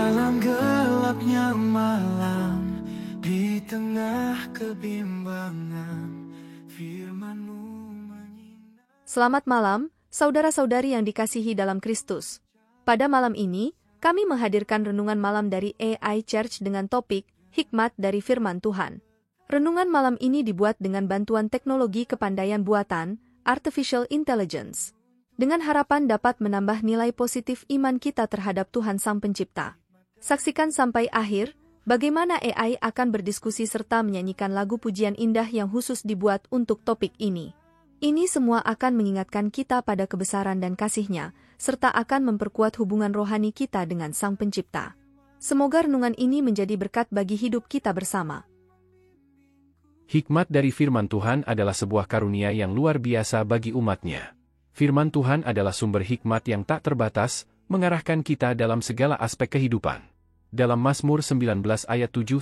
Dalam gelapnya malam, di tengah kebimbangan, firman-Mu menyinari. Selamat malam, saudara-saudari yang dikasihi dalam Kristus. Pada malam ini, kami menghadirkan renungan malam dari AI Church dengan topik Hikmat dari Firman Tuhan. Renungan malam ini dibuat dengan bantuan teknologi kepandaian buatan, Artificial Intelligence, dengan harapan dapat menambah nilai positif iman kita terhadap Tuhan Sang Pencipta. Saksikan sampai akhir, bagaimana AI akan berdiskusi serta menyanyikan lagu pujian indah yang khusus dibuat untuk topik ini. Ini semua akan mengingatkan kita pada kebesaran dan kasih-Nya, serta akan memperkuat hubungan rohani kita dengan Sang Pencipta. Semoga renungan ini menjadi berkat bagi hidup kita bersama. Hikmat dari firman Tuhan adalah sebuah karunia yang luar biasa bagi umat-Nya. Firman Tuhan adalah sumber hikmat yang tak terbatas, mengarahkan kita dalam segala aspek kehidupan. Dalam Mazmur 19 ayat 7-8,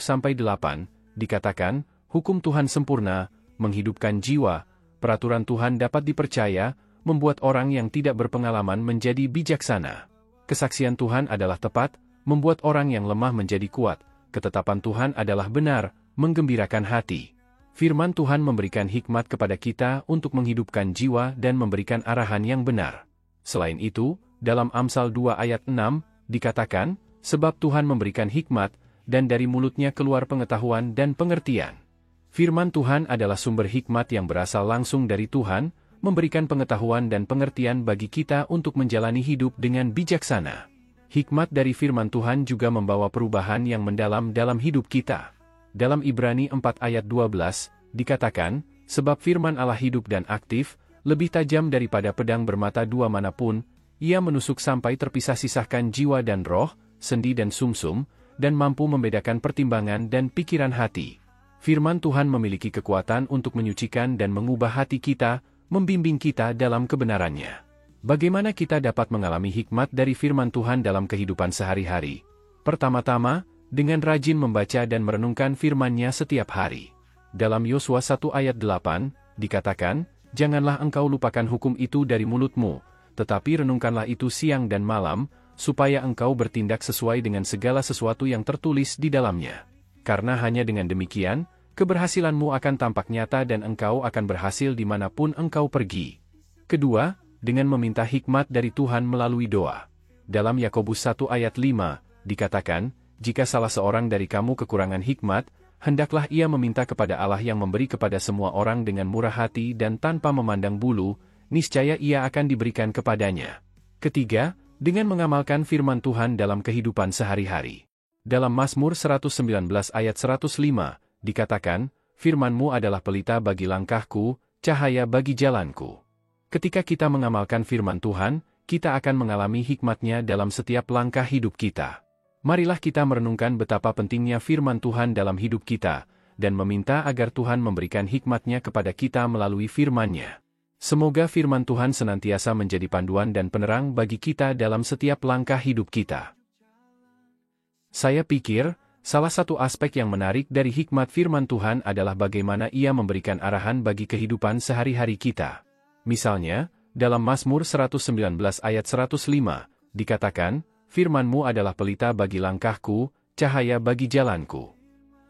dikatakan, hukum Tuhan sempurna, menghidupkan jiwa, peraturan Tuhan dapat dipercaya, membuat orang yang tidak berpengalaman menjadi bijaksana. Kesaksian Tuhan adalah tepat, membuat orang yang lemah menjadi kuat, ketetapan Tuhan adalah benar, menggembirakan hati. Firman Tuhan memberikan hikmat kepada kita untuk menghidupkan jiwa dan memberikan arahan yang benar. Selain itu, dalam Amsal 2 ayat 6, dikatakan, sebab Tuhan memberikan hikmat, dan dari mulutnya keluar pengetahuan dan pengertian. Firman Tuhan adalah sumber hikmat yang berasal langsung dari Tuhan, memberikan pengetahuan dan pengertian bagi kita untuk menjalani hidup dengan bijaksana. Hikmat dari firman Tuhan juga membawa perubahan yang mendalam dalam hidup kita. Dalam Ibrani 4 ayat 12, dikatakan, sebab firman Allah hidup dan aktif, lebih tajam daripada pedang bermata dua manapun, ia menusuk sampai terpisah-sisahkan jiwa dan roh, sendi dan sumsum, dan mampu membedakan pertimbangan dan pikiran hati. Firman Tuhan memiliki kekuatan untuk menyucikan dan mengubah hati kita, membimbing kita dalam kebenarannya. Bagaimana kita dapat mengalami hikmat dari firman Tuhan dalam kehidupan sehari-hari? Pertama-tama, dengan rajin membaca dan merenungkan firman-Nya setiap hari. Dalam Yosua 1 ayat 8, dikatakan, janganlah engkau lupakan hukum itu dari mulutmu, tetapi renungkanlah itu siang dan malam, supaya engkau bertindak sesuai dengan segala sesuatu yang tertulis di dalamnya. Karena hanya dengan demikian, keberhasilanmu akan tampak nyata dan engkau akan berhasil dimanapun engkau pergi. Kedua, dengan meminta hikmat dari Tuhan melalui doa. Dalam Yakobus 1 ayat 5, dikatakan, jika salah seorang dari kamu kekurangan hikmat, hendaklah ia meminta kepada Allah yang memberi kepada semua orang dengan murah hati dan tanpa memandang bulu, niscaya ia akan diberikan kepadanya. Ketiga, dengan mengamalkan firman Tuhan dalam kehidupan sehari-hari. Dalam Mazmur 119 ayat 105, dikatakan, firman-Mu adalah pelita bagi langkahku, cahaya bagi jalanku. Ketika kita mengamalkan firman Tuhan, kita akan mengalami hikmat-Nya dalam setiap langkah hidup kita. Marilah kita merenungkan betapa pentingnya firman Tuhan dalam hidup kita, dan meminta agar Tuhan memberikan hikmat-Nya kepada kita melalui firman-Nya. Semoga firman Tuhan senantiasa menjadi panduan dan penerang bagi kita dalam setiap langkah hidup kita. Saya pikir, salah satu aspek yang menarik dari hikmat firman Tuhan adalah bagaimana ia memberikan arahan bagi kehidupan sehari-hari kita. Misalnya, dalam Mazmur 119 ayat 105, dikatakan, firman-Mu adalah pelita bagi langkahku, cahaya bagi jalanku.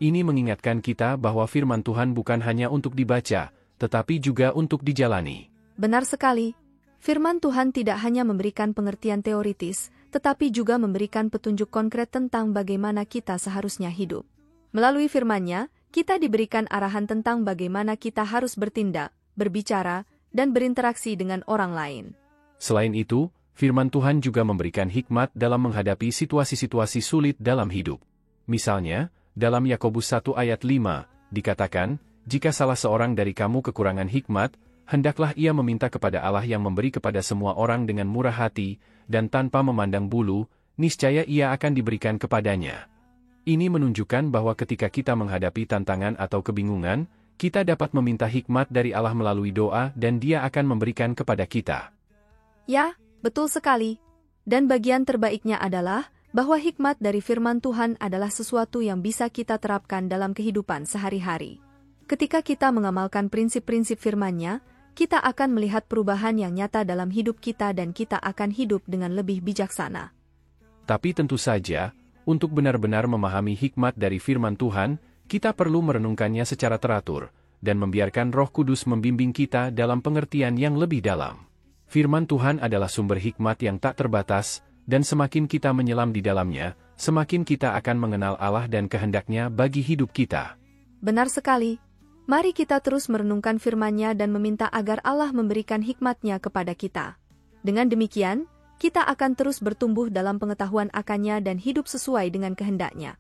Ini mengingatkan kita bahwa firman Tuhan bukan hanya untuk dibaca, tetapi juga untuk dijalani. Benar sekali. Firman Tuhan tidak hanya memberikan pengertian teoritis, tetapi juga memberikan petunjuk konkret tentang bagaimana kita seharusnya hidup. Melalui firman-Nya, kita diberikan arahan tentang bagaimana kita harus bertindak, berbicara, dan berinteraksi dengan orang lain. Selain itu, firman Tuhan juga memberikan hikmat dalam menghadapi situasi-situasi sulit dalam hidup. Misalnya, dalam Yakobus 1 ayat 5, dikatakan, jika salah seorang dari kamu kekurangan hikmat, hendaklah ia meminta kepada Allah yang memberi kepada semua orang dengan murah hati, dan tanpa memandang bulu, niscaya ia akan diberikan kepadanya. Ini menunjukkan bahwa ketika kita menghadapi tantangan atau kebingungan, kita dapat meminta hikmat dari Allah melalui doa dan Dia akan memberikan kepada kita. Ya, betul sekali. Dan bagian terbaiknya adalah bahwa hikmat dari firman Tuhan adalah sesuatu yang bisa kita terapkan dalam kehidupan sehari-hari. Ketika kita mengamalkan prinsip-prinsip firman-Nya, kita akan melihat perubahan yang nyata dalam hidup kita dan kita akan hidup dengan lebih bijaksana. Tapi tentu saja, untuk benar-benar memahami hikmat dari firman Tuhan, kita perlu merenungkannya secara teratur, dan membiarkan Roh Kudus membimbing kita dalam pengertian yang lebih dalam. Firman Tuhan adalah sumber hikmat yang tak terbatas, dan semakin kita menyelam di dalamnya, semakin kita akan mengenal Allah dan kehendak-Nya bagi hidup kita. Benar sekali. Mari kita terus merenungkan firman-Nya dan meminta agar Allah memberikan hikmat-Nya kepada kita. Dengan demikian, kita akan terus bertumbuh dalam pengetahuan akan-Nya dan hidup sesuai dengan kehendak-Nya.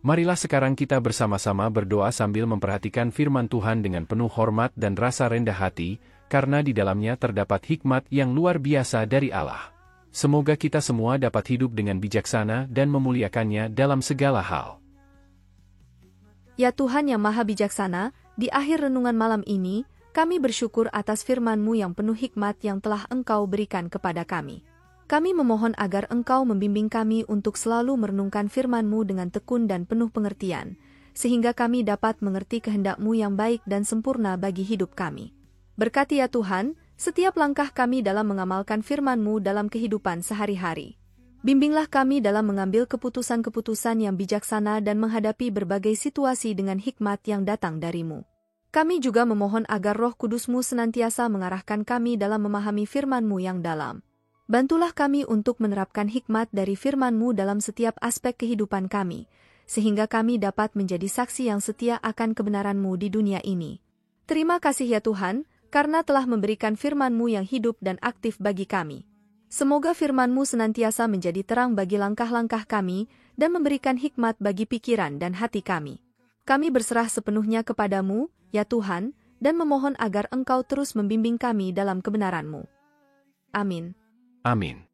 Marilah sekarang kita bersama-sama berdoa sambil memperhatikan firman Tuhan dengan penuh hormat dan rasa rendah hati, karena di dalamnya terdapat hikmat yang luar biasa dari Allah. Semoga kita semua dapat hidup dengan bijaksana dan memuliakan-Nya dalam segala hal. Ya Tuhan yang Maha Bijaksana, di akhir renungan malam ini, kami bersyukur atas firman-Mu yang penuh hikmat yang telah Engkau berikan kepada kami. Kami memohon agar Engkau membimbing kami untuk selalu merenungkan firman-Mu dengan tekun dan penuh pengertian, sehingga kami dapat mengerti kehendak-Mu yang baik dan sempurna bagi hidup kami. Berkati ya Tuhan, setiap langkah kami dalam mengamalkan firman-Mu dalam kehidupan sehari-hari. Bimbinglah kami dalam mengambil keputusan-keputusan yang bijaksana dan menghadapi berbagai situasi dengan hikmat yang datang dari-Mu. Kami juga memohon agar Roh Kudus-Mu senantiasa mengarahkan kami dalam memahami firman-Mu yang dalam. Bantulah kami untuk menerapkan hikmat dari firman-Mu dalam setiap aspek kehidupan kami, sehingga kami dapat menjadi saksi yang setia akan kebenaran-Mu di dunia ini. Terima kasih ya Tuhan, karena telah memberikan firman-Mu yang hidup dan aktif bagi kami. Semoga firman-Mu senantiasa menjadi terang bagi langkah-langkah kami dan memberikan hikmat bagi pikiran dan hati kami. Kami berserah sepenuhnya kepada-Mu, ya Tuhan, dan memohon agar Engkau terus membimbing kami dalam kebenaran-Mu. Amin. Amin.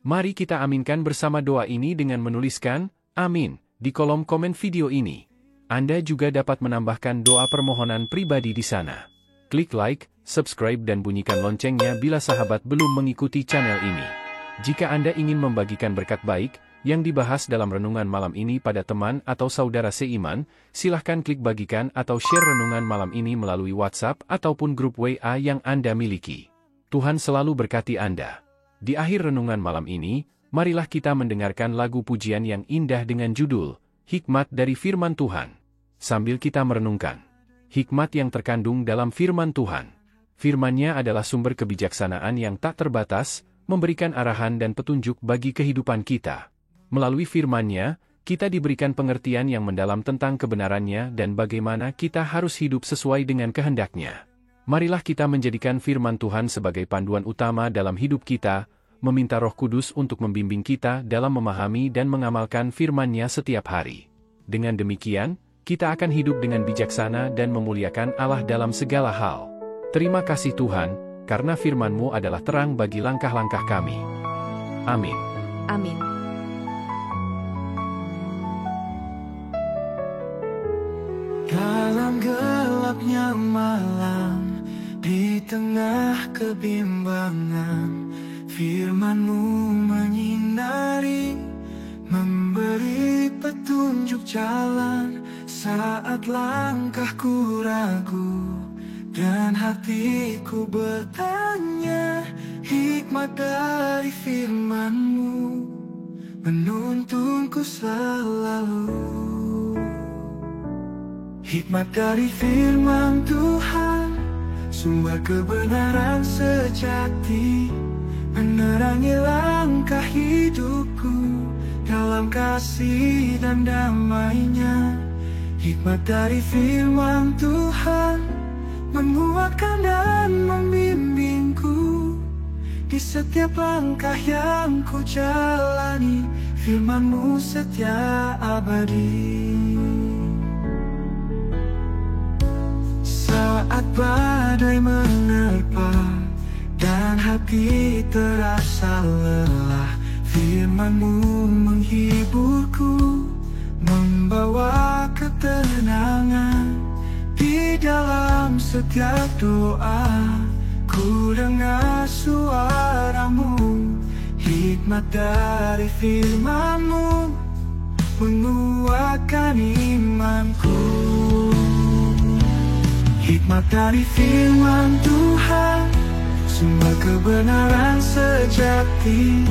Mari kita aminkan bersama doa ini dengan menuliskan "Amin" di kolom komen video ini. Anda juga dapat menambahkan doa permohonan pribadi di sana. Klik like, subscribe dan bunyikan loncengnya bila sahabat belum mengikuti channel ini. Jika Anda ingin membagikan berkat baik yang dibahas dalam renungan malam ini pada teman atau saudara seiman, silahkan klik bagikan atau share renungan malam ini melalui WhatsApp ataupun grup WA yang Anda miliki. Tuhan selalu berkati Anda. Di akhir renungan malam ini, marilah kita mendengarkan lagu pujian yang indah dengan judul Hikmat dari Firman Tuhan. Sambil kita merenungkan hikmat yang terkandung dalam firman Tuhan. Firman-Nya adalah sumber kebijaksanaan yang tak terbatas, memberikan arahan dan petunjuk bagi kehidupan kita. Melalui firman-Nya, kita diberikan pengertian yang mendalam tentang kebenaran-Nya dan bagaimana kita harus hidup sesuai dengan kehendak-Nya. Marilah kita menjadikan firman Tuhan sebagai panduan utama dalam hidup kita, meminta Roh Kudus untuk membimbing kita dalam memahami dan mengamalkan firman-Nya setiap hari. Dengan demikian, kita akan hidup dengan bijaksana dan memuliakan Allah dalam segala hal. Terima kasih Tuhan, karena firman-Mu adalah terang bagi langkah-langkah kami. Amin. Amin. Dalam gelapnya malam, di tengah kebimbangan, firman-Mu menyinari, memberi petunjuk jalan saat langkahku ragu dan hatiku bertanya. Hikmat dari firman-Mu menuntunku selalu. Hikmat dari firman Tuhan, sumber kebenaran sejati, menerangi langkah hidupku dalam kasih dan damai-Nya. Hikmat dari firman Tuhan menguatkan dan membimbingku di setiap langkah yang ku jalani. Firman-Mu setia abadi. Saat badai menerpa dan hati terasa lelah, firman-Mu menghiburku, membawa ketenangan. Di dalam setiap doa, ku dengar suara-Mu. Hikmat dari firman-Mu menguatkan imanku. Hikmat dari firman Tuhan, sumber kebenaran sejati,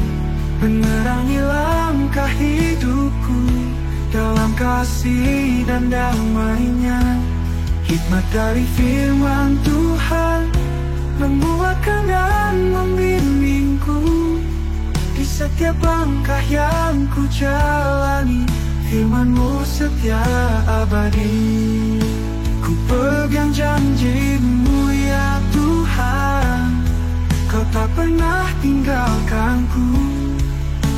menerangi langkah langkah hidupku dalam kasih dan damai-Nya. Hikmat dari firman Tuhan menguatkan dan membimbingku di setiap langkah yang ku jalani. Firman-Mu setia abadi. Ku pegang janji-Mu ya Tuhan, Kau tak pernah tinggalkanku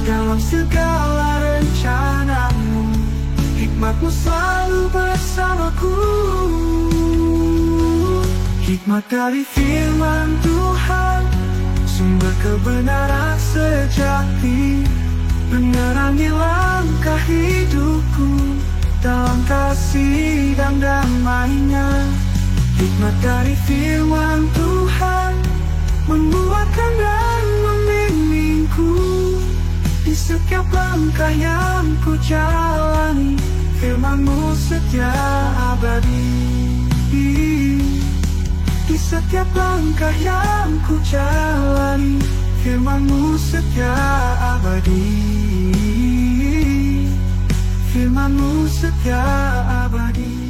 dalam segala rencana-Mu. Hikmat-Mu selalu bersamaku. Hikmat dari firman Tuhan, sumber kebenaran sejati, menerangi langkah hidupku dalam kasih dan damai-Nya. Hikmat dari firman Tuhan menguatkan dan membimbingku di setiap langkah yang ku jalani. Firman-Mu setia abadi. Di setiap langkah yang ku jalani, firman-Mu setia abadi. Firman-Mu setia abadi.